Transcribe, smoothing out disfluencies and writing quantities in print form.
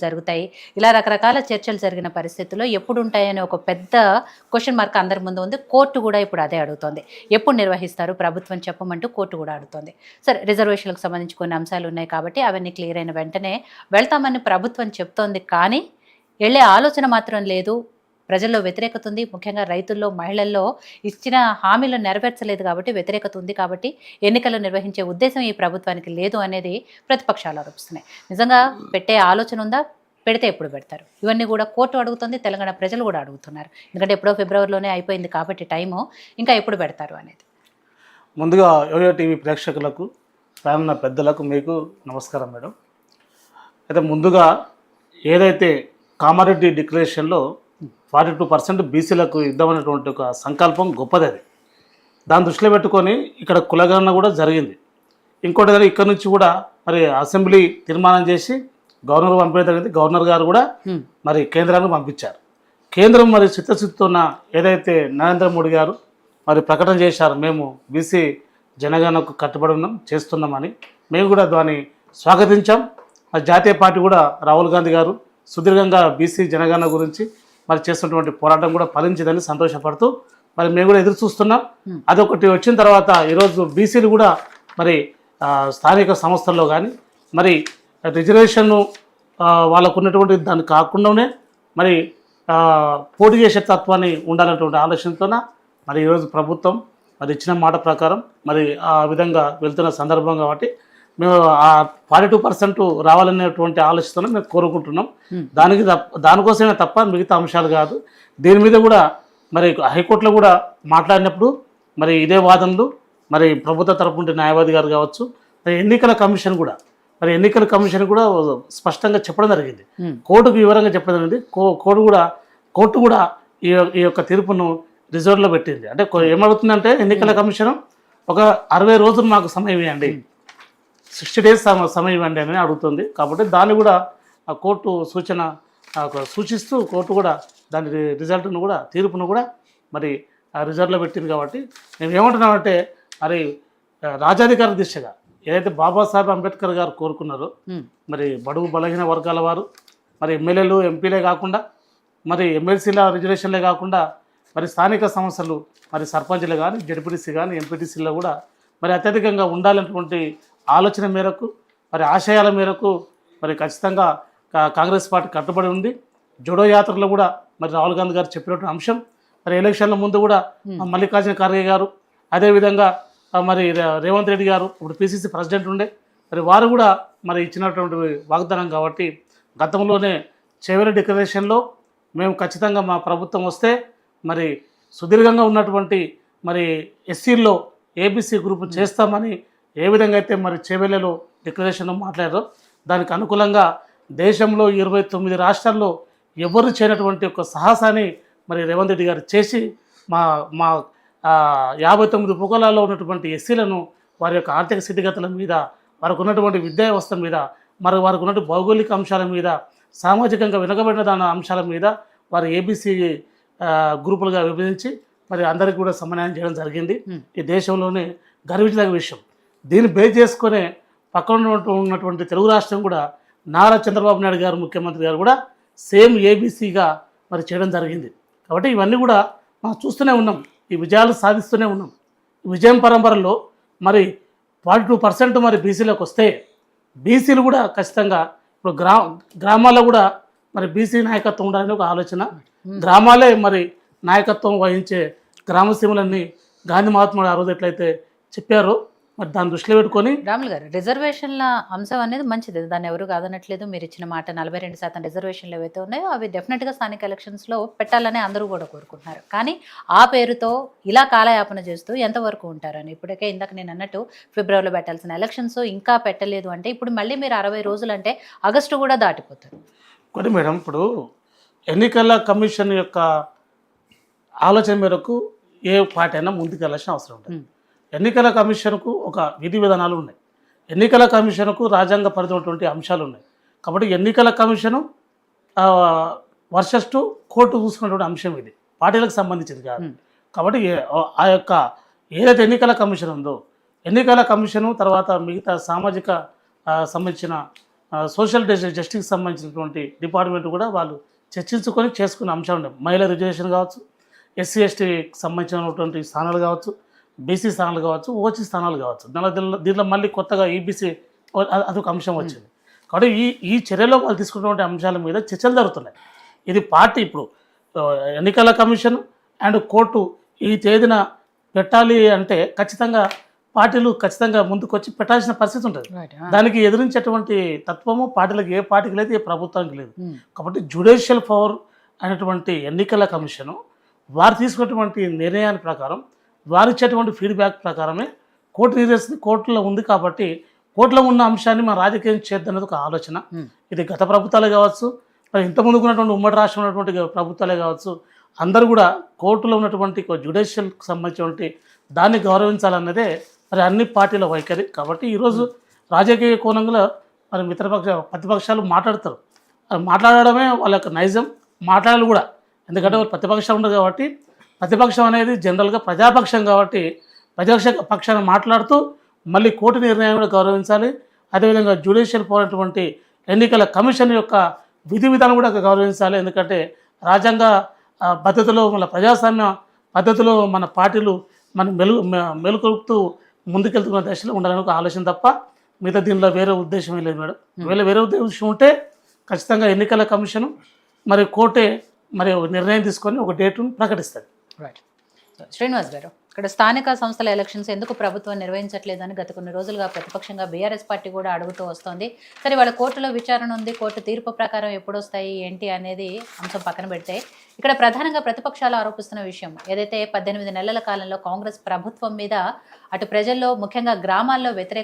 జరుగుతాయి. ఇలా రకరకాల చర్చలు జరిగిన పరిస్థితుల్లో ఎప్పుడుంటాయని ఒక పెద్ద క్వెషన్ మార్క్ అందరి ముందు ఉంది. కోర్టు గూడా ఇప్పుడు అదే అడుగుతోంది. ఎప్పుడు నిర్వహిస్తారు ప్రభుత్వం చెప్పమంటూ కోర్టు గూడా అడుగుతోంది. సరే రిజర్వేషన్‌లకు సంబంధించి కొన్ని అంశాలున్నాయి కాబట్టి అవన్నీ క్లియర్ అయిన వెంటనే వెళ్తామని ప్రభుత్వం చెప్తోంది. కానీ ఎళ్ళే ఆలోచన మాత్రం లేదు. ప్రజల్లో వ్యతిరేకత ఉంది. ముఖ్యంగా రైతుల్లో, మహిళల్లో ఇచ్చిన హామీలు నెరవేర్చలేదు కాబట్టి వ్యతిరేకత ఉంది కాబట్టి ఎన్నికలు నిర్వహించే ఉద్దేశం ఈ ప్రభుత్వానికి లేదు అనేది ప్రతిపక్షాలు ఆరోపిస్తున్నాయి. నిజంగా పెట్టే ఆలోచన ఉందా? పెడితే ఎప్పుడు పెడతారు? ఇవన్నీ కూడా కోర్టు అడుగుతుంది. తెలంగాణ ప్రజలు కూడా అడుగుతున్నారు. ఎందుకంటే ఎప్పుడో ఫిబ్రవరిలోనే అయిపోయింది కాబట్టి టైము. ఇంకా ఎప్పుడు పెడతారు అనేది. ముందుగా యోయో టీవీ ప్రేక్షకులకు, రానున్న పెద్దలకు మీకు నమస్కారం మేడం. అయితే ముందుగా ఏదైతే కామారెడ్డి డిక్లరేషన్లో 42% బీసీలకు ఇద్దామనేటువంటి ఒక సంకల్పం గొప్పది. అది దాన్ని దృష్టిలో పెట్టుకొని ఇక్కడ కులగణన కూడా జరిగింది. ఇంకోటి ఏదైనా ఇక్కడ నుంచి కూడా మరి అసెంబ్లీ తీర్మానం చేసి గవర్నర్ పంపించడం జరిగింది. గవర్నర్ గారు కూడా మరి కేంద్రానికి పంపించారు. కేంద్రం మరి చిత్తశుద్ధితో ఏదైతే నరేంద్ర మోడీ గారు మరి ప్రకటన చేశారు, మేము బీసీ జనగణనకు కట్టుబడి ఉన్నాం, చేస్తున్నామని మేము కూడా దాన్ని స్వాగతించాం. జాతీయ పార్టీ కూడా రాహుల్ గాంధీ గారు సుదీర్ఘంగా బీసీ జనగణన గురించి మరి చేస్తున్నటువంటి పోరాటం కూడా ఫలించిందని సంతోషపడుతూ మరి మేము కూడా ఎదురు చూస్తున్నాం. అదొకటి వచ్చిన తర్వాత ఈరోజు బీసీలు కూడా మరి స్థానిక సంస్థల్లో కానీ మరి రిజర్వేషన్ వాళ్ళకు ఉన్నటువంటి దాన్ని కాకుండానే మరి పోటీ చేసే తత్వాన్ని ఉండాలన్నటువంటి ఆలోచనతో మరి ఈరోజు ప్రభుత్వం మరి ఇచ్చిన మాట ప్రకారం మరి ఆ విధంగా వెళ్తున్న సందర్భం కాబట్టి మేము ఆ 42% రావాలనేటువంటి ఆలోచనతో మేము కోరుకుంటున్నాం. దానికోసమే తప్ప మిగతా అంశాలు కాదు. దీని మీద కూడా మరి హైకోర్టులో కూడా మాట్లాడినప్పుడు మరి ఇదే వాదనలు మరి ప్రభుత్వ తరపు నుండి న్యాయవాది గారు కావచ్చు, మరి ఎన్నికల కమిషన్ కూడా స్పష్టంగా చెప్పడం జరిగింది. కోర్టుకు వివరంగా చెప్పడం జరిగింది. కోర్టు కూడా ఈ యొక్క తీర్పును రిజర్వ్లో పెట్టింది. అంటే ఏమవుతుందంటే ఎన్నికల కమిషన్ ఒక 60 రోజులు మాకు సమయం ఇవ్వండి, 60 days సమయం ఇవ్వండి అని అడుగుతుంది. కాబట్టి దాన్ని కూడా ఆ కోర్టు సూచిస్తూ కోర్టు కూడా దాని రిజల్ట్ను కూడా తీర్పును కూడా మరి రిజర్వ్లో పెట్టింది. కాబట్టి మేము ఏమంటున్నామంటే మరి రాజ్యాధికార దిశగా ఏదైతే బాబాసాహెబ్ అంబేద్కర్ గారు కోరుకున్నారో మరి బడుగు బలహీన వర్గాల వారు మరి ఎమ్మెల్యేలు ఎంపీలే కాకుండా మరి ఎమ్మెల్సీల రిజర్వేషన్లే కాకుండా మరి స్థానిక సంస్థలు మరి సర్పంచ్లు కానీ జడ్పీటీసీ కానీ ఎంపీటీసీలో కూడా మరి అత్యధికంగా ఉండాలన్నటువంటి ఆలోచన మేరకు మరి ఆశయాల మేరకు మరి ఖచ్చితంగా కాంగ్రెస్ పార్టీ కట్టుబడి ఉంది. జోడో యాత్రలో కూడా మరి రాహుల్ గాంధీ గారు చెప్పినటువంటి అంశం మరి ఎలక్షన్ల ముందు కూడా మల్లికార్జున ఖర్గే గారు, అదేవిధంగా మరి రేవంత్ రెడ్డి గారు ఇప్పుడు పిసిసి ప్రెసిడెంట్ ఉండే మరి వారు కూడా మరి ఇచ్చినటువంటి వాగ్దానం. కాబట్టి గతంలోనే చివరి డిక్లరేషన్లో మేము ఖచ్చితంగా మా ప్రభుత్వం వస్తే మరి సుదీర్ఘంగా ఉన్నటువంటి మరి ఎస్సీల్లో ఏబీసీ గ్రూప్ చేస్తామని ఏ విధంగా అయితే మరి చేవెళ్ళలో డిక్లరేషన్ మాట్లాడారో దానికి అనుకూలంగా దేశంలో 29 రాష్ట్రాల్లో ఎవరు చేయనటువంటి ఒక సాహసాన్ని మరి రేవంత్ రెడ్డి గారు చేసి మా 59 ఉపకులాల్లో ఉన్నటువంటి ఎస్సీలను వారి యొక్క ఆర్థిక స్థితిగతుల మీద, వారికి ఉన్నటువంటి విద్యా వ్యవస్థ మీద, మరి వారికి ఉన్నటువంటి భౌగోళిక అంశాల మీద, సామాజికంగా వెనుకబడిన దాని అంశాల మీద వారు ఏబీసీ గ్రూపులుగా విభజించి మరి అందరికీ కూడా సమన్వయం చేయడం జరిగింది. ఈ దేశంలోనే గర్వించదగ్గ విషయం. దీన్ని బేస్ చేసుకునే పక్కన ఉన్నటువంటి తెలుగు రాష్ట్రం కూడా నారా చంద్రబాబు నాయుడు గారు ముఖ్యమంత్రి గారు కూడా సేమ్ ఏబీసీగా మరి చేయడం జరిగింది. కాబట్టి ఇవన్నీ కూడా మనం చూస్తూనే ఉన్నాం, ఈ విజయాలు సాధిస్తూనే ఉన్నాం. ఈ విజయం పరంపరలో మరి 42% మరి బీసీలోకి వస్తే బీసీలు కూడా ఖచ్చితంగా ఇప్పుడు గ్రామాల్లో కూడా మరి బీసీ నాయకత్వం ఉండాలని ఒక ఆలోచన. గ్రామాలే మరి నాయకత్వం వహించే గ్రామసీమలన్నీ గాంధీ మహాత్ముడు ఆ రోజు ఎట్లయితే చెప్పారో మరి దాన్ని దృష్టిలో పెట్టుకొని రాములు గారు రిజర్వేషన్ల అంశం అనేది మంచిది, దాన్ని ఎవరు కాదనట్లేదు. మీరు ఇచ్చిన మాట 42% రిజర్వేషన్లు ఏవైతే ఉన్నాయో అవి డెఫినెట్గా స్థానిక ఎలక్షన్స్లో పెట్టాలని అందరూ కూడా కోరుకుంటున్నారు. కానీ ఆ పేరుతో ఇలా కాలయాపన చేస్తూ ఎంతవరకు ఉంటారని ఇప్పటికే ఇందాక నేను అన్నట్టు ఫిబ్రవరిలో పెట్టాల్సిన ఎలక్షన్స్ ఇంకా పెట్టలేదు అంటే ఇప్పుడు మళ్ళీ మీరు 60 రోజులు అంటే ఆగస్టు కూడా దాటిపోతారు. కొన్ని మేడం ఇప్పుడు ఎన్నికల కమిషన్ యొక్క ఆలోచన మేరకు ఏ పార్టీ అయినా ముందుకు వెళ్ళాల్సిన అవసరం ఉంటుంది. ఎన్నికల కమిషన్కు ఒక విధి విధానాలు ఉన్నాయి. ఎన్నికల కమిషన్కు రాజ్యాంగ పరిధినటువంటి అంశాలు ఉన్నాయి. కాబట్టి ఎన్నికల కమిషను వర్సెస్ కోర్టు చూసుకున్నటువంటి అంశం ఇది, పార్టీలకు సంబంధించింది కాదు. కాబట్టి ఆ యొక్క ఏదైతే ఎన్నికల కమిషన్ ఉందో ఎన్నికల కమిషను తర్వాత మిగతా సామాజిక సంబంధించిన సోషల్ జస్టిస్కి సంబంధించినటువంటి డిపార్ట్మెంట్ కూడా వాళ్ళు చర్చించుకొని చేసుకునే అంశాలు ఉన్నాయి. మహిళా రిజర్వేషన్ కావచ్చు, ఎస్సీ ఎస్టీకి సంబంధించినటువంటి స్థానాలు కావచ్చు, బీసీ స్థానాలు కావచ్చు, ఓసీ స్థానాలు కావచ్చు. దీంట్లో మళ్ళీ కొత్తగా ఈబీసీ అదొక అంశం వచ్చింది. కాబట్టి ఈ చర్యలో వాళ్ళు తీసుకున్నటువంటి అంశాల మీద చర్చలు జరుగుతున్నాయి. ఇది పార్టీ ఇప్పుడు ఎన్నికల కమిషన్ అండ్ కోర్టు ఈ తేదీన పెట్టాలి అంటే ఖచ్చితంగా పార్టీలు ఖచ్చితంగా ముందుకు వచ్చి పెట్టాల్సిన పరిస్థితి ఉంటుంది. దానికి ఎదిరించేటువంటి తత్వము పార్టీలకు ఏ పార్టీకి లేదు, ఏ ప్రభుత్వానికి లేదు. కాబట్టి జ్యుడిషియల్ పవర్ అనేటువంటి ఎన్నికల కమిషను వారు తీసుకున్నటువంటి నిర్ణయాల ప్రకారం, వారు ఇచ్చేటువంటి ఫీడ్బ్యాక్ ప్రకారమే కోర్టు నిర్దేశించి కోర్టులో ఉంది. కాబట్టి కోర్టులో ఉన్న అంశాన్ని మన రాజకీయం చేద్దన్నది ఒక ఆలోచన. ఇది గత ప్రభుత్వాలే కావచ్చు, మరి ఇంతకుముందుకు ఉన్నటువంటి ఉమ్మడి రాష్ట్రంలో ఉన్నటువంటి ప్రభుత్వాలే కావచ్చు, అందరూ కూడా కోర్టులో ఉన్నటువంటి జ్యుడిషియల్కి సంబంధించినటువంటి దాన్ని గౌరవించాలన్నదే మరి అన్ని పార్టీల వైఖరి. కాబట్టి ఈరోజు రాజకీయ కోణంలో మరి ప్రతిపక్షాలు మాట్లాడతారు. అది మాట్లాడడమే వాళ్ళ యొక్క నైజం, మాట్లాడాలి కూడా. ఎందుకంటే వాళ్ళు ప్రతిపక్షం ఉండదు కాబట్టి, ప్రతిపక్షం అనేది జనరల్గా ప్రజాపక్షం కాబట్టి పక్షాన్ని మాట్లాడుతూ మళ్ళీ కోర్టు నిర్ణయం కూడా గౌరవించాలి. అదేవిధంగా జ్యుడిషియల్ పవర్ అటువంటి ఎన్నికల కమిషన్ యొక్క విధి విధానం కూడా గౌరవించాలి. ఎందుకంటే రాజ్యాంగ పద్ధతిలో మన ప్రజాస్వామ్య పద్ధతిలో మన పార్టీలు మన మెలుకొలుపుతూ ముందుకెళ్తున్న దశలో ఉండాలని ఒక ఆలోచన తప్ప మిగతా దీనిలో వేరే ఉద్దేశం లేదు మేడం. వేరే ఉద్దేశం ఉంటే ఖచ్చితంగా ఎన్నికల కమిషను మరి కోర్టే మరి నిర్ణయం తీసుకొని ఒక డేటును ప్రకటిస్తుంది. రైట్. శ్రీనివాస్ గారు, ఇక్కడ స్థానిక సంస్థల ఎలక్షన్స్ ఎందుకు ప్రభుత్వం నిర్వహించట్లేదని గత కొన్ని రోజులుగా ప్రతిపక్షంగా బీఆర్ఎస్ పార్టీ కూడా అడుగుతూ వస్తోంది. సరే, వాళ్ళ కోర్టులో విచారణ ఉంది, కోర్టు తీర్పు ప్రకారం ఎప్పుడు వస్తాయి ఏంటి అనేది అంశం పక్కన పెడితే, ఇక్కడ ప్రధానంగా ప్రతిపక్షాలు ఆరోపిస్తున్న విషయం ఏదైతే 18 నెలల కాలంలో కాంగ్రెస్ ప్రభుత్వం మీద అటు ప్రజల్లో ముఖ్యంగా గ్రామాల్లో వ్యతిరేక